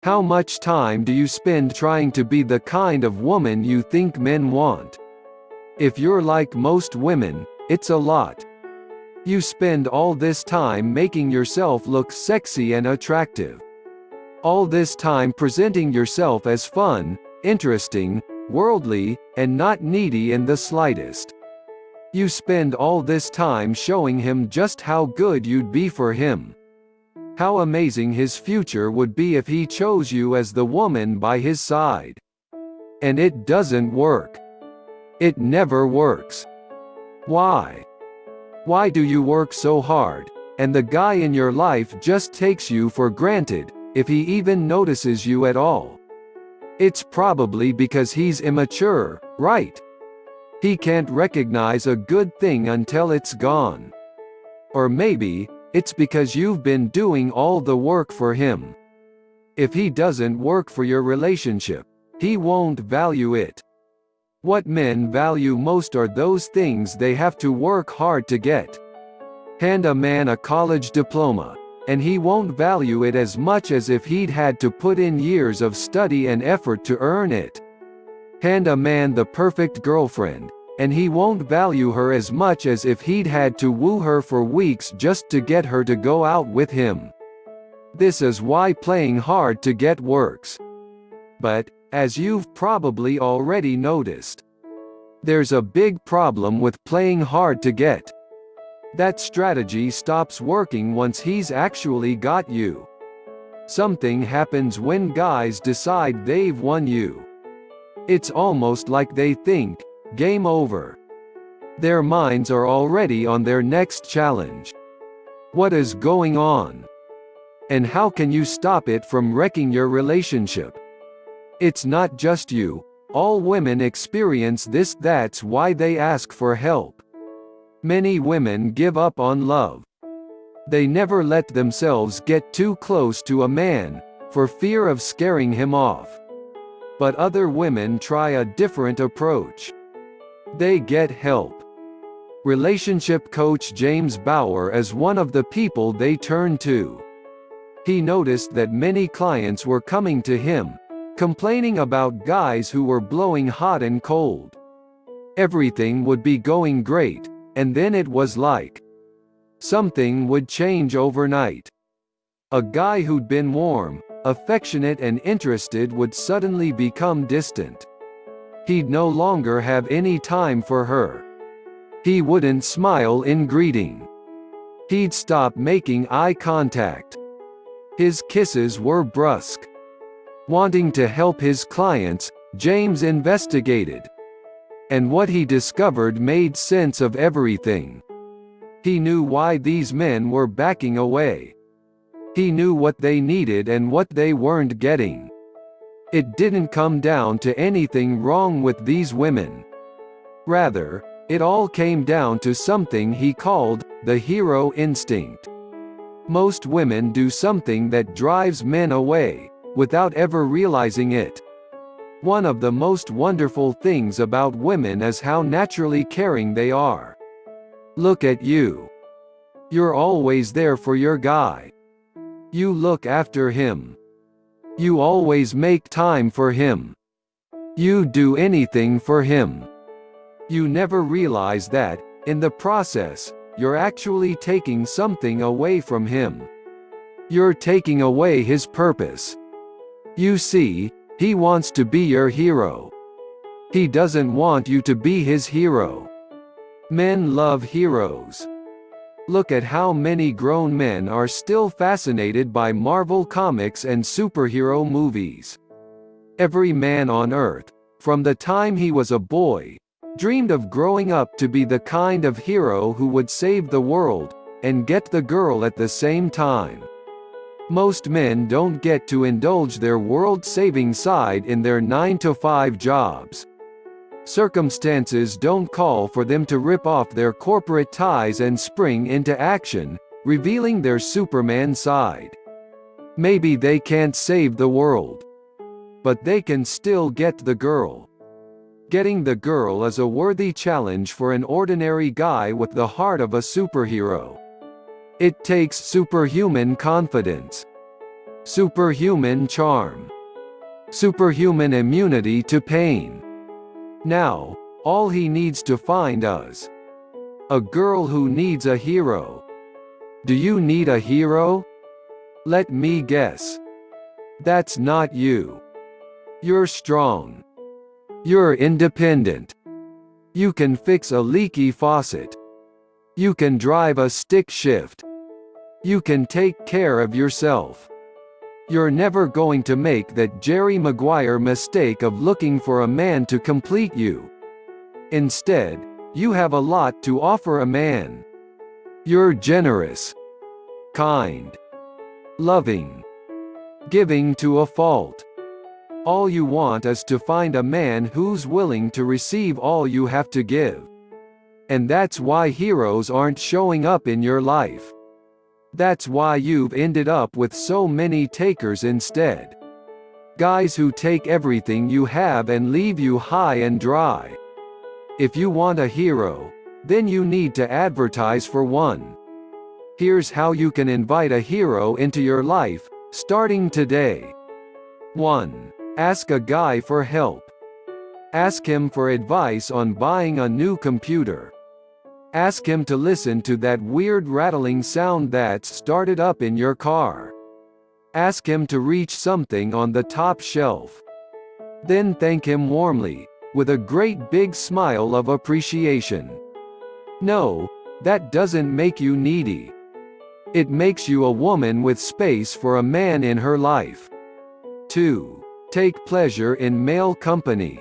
How much time do you spend trying to be the kind of woman you think men want? If you're like most women, it's a lot. You spend all this time making yourself look sexy and attractive. All this time presenting yourself as fun, interesting, worldly, and not needy in the slightest. You spend all this time showing him just how good you'd be for him. How amazing his future would be if he chose you as the woman by his side. And it doesn't work. It never works. Why? Why do you work so hard, and the guy in your life just takes you for granted, if he even notices you at all? It's probably because he's immature, right? He can't recognize a good thing until it's gone. Or maybe, it's because you've been doing all the work for him. If he doesn't work for your relationship, he won't value it. What men value most are those things they have to work hard to get. Hand a man a college diploma, and he won't value it as much as if he'd had to put in years of study and effort to earn it. Hand a man the perfect girlfriend, and he won't value her as much as if he'd had to woo her for weeks just to get her to go out with him. This is why playing hard to get works. But, as you've probably already noticed, there's a big problem with playing hard to get. That strategy stops working once he's actually got you. Something happens when guys decide they've won you. It's almost like they think, game over. Their minds are already on their next challenge. What is going on? And how can you stop it from wrecking your relationship? It's not just you, all women experience this. That's why they ask for help. Many women give up on love. They never let themselves get too close to a man, for fear of scaring him off. But other women try a different approach. They get help. Relationship coach James Bauer is one of the people they turn to. He noticed that many clients were coming to him, complaining about guys who were blowing hot and cold. Everything would be going great, and then it was like something would change overnight. A guy who'd been warm, affectionate and interested would suddenly become distant. He'd no longer have any time for her. He wouldn't smile in greeting. He'd stop making eye contact. His kisses were brusque. Wanting to help his clients, James investigated. And what he discovered made sense of everything. He knew why these men were backing away. He knew what they needed and what they weren't getting. It didn't come down to anything wrong with these women. Rather, it all came down to something he called the hero instinct. Most women do something that drives men away, without ever realizing it. One of the most wonderful things about women is how naturally caring they are. Look at you. You're always there for your guy. You look after him. You always make time for him. You do anything for him. You never realize that, in the process, you're actually taking something away from him. You're taking away his purpose. You see, he wants to be your hero. He doesn't want you to be his hero. Men love heroes. Look at how many grown men are still fascinated by Marvel comics and superhero movies. Every man on Earth, from the time he was a boy, dreamed of growing up to be the kind of hero who would save the world, and get the girl at the same time. Most men don't get to indulge their world-saving side in their 9-to-5 jobs. Circumstances don't call for them to rip off their corporate ties and spring into action, revealing their Superman side. Maybe they can't save the world, but they can still get the girl. Getting the girl is a worthy challenge for an ordinary guy with the heart of a superhero. It takes superhuman confidence. superhuman charm, superhuman immunity to pain. Now, all he needs to find is a girl who needs a hero. Do you need a hero? Let me guess. That's not you. You're strong. You're independent. You can fix a leaky faucet. You can drive a stick shift. You can take care of yourself. You're never going to make that Jerry Maguire mistake of looking for a man to complete you. Instead, you have a lot to offer a man. You're generous, kind, loving, giving to a fault. All you want is to find a man who's willing to receive all you have to give. And that's why heroes aren't showing up in your life. That's why you've ended up with so many takers instead. Guys who take everything you have and leave you high and dry. If you want a hero, then you need to advertise for one. Here's how you can invite a hero into your life, starting today. 1. Ask a guy for help. Ask him for advice on buying a new computer. Ask him to listen to that weird rattling sound that's started up in your car. Ask him to reach something on the top shelf. Then thank him warmly, with a great big smile of appreciation. No, that doesn't make you needy. It makes you a woman with space for a man in her life. 2. Take pleasure in male company.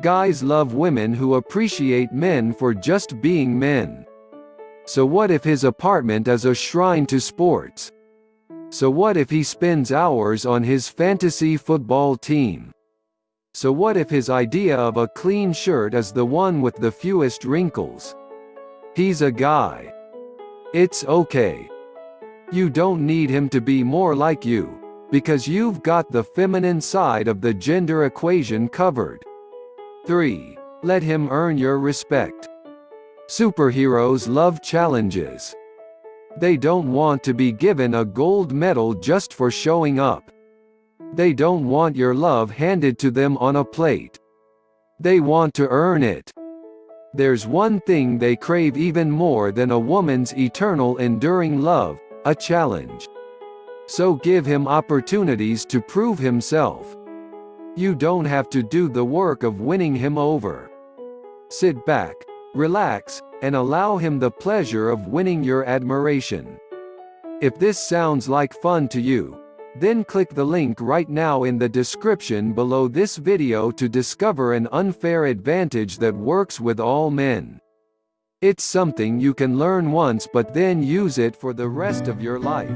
Guys love women who appreciate men for just being men. So what if his apartment is a shrine to sports? So what if he spends hours on his fantasy football team? So what if his idea of a clean shirt is the one with the fewest wrinkles? He's a guy. It's okay. You don't need him to be more like you, because you've got the feminine side of the gender equation covered. 3. Let him earn your respect. Superheroes love challenges. They don't want to be given a gold medal just for showing up. They don't want your love handed to them on a plate. They want to earn it. There's one thing they crave even more than a woman's eternal enduring love: a challenge. So give him opportunities to prove himself. You don't have to do the work of winning him over. Sit back, relax, and allow him the pleasure of winning your admiration. If this sounds like fun to you, then click the link right now in the description below this video to discover an unfair advantage that works with all men. It's something you can learn once but then use it for the rest of your life.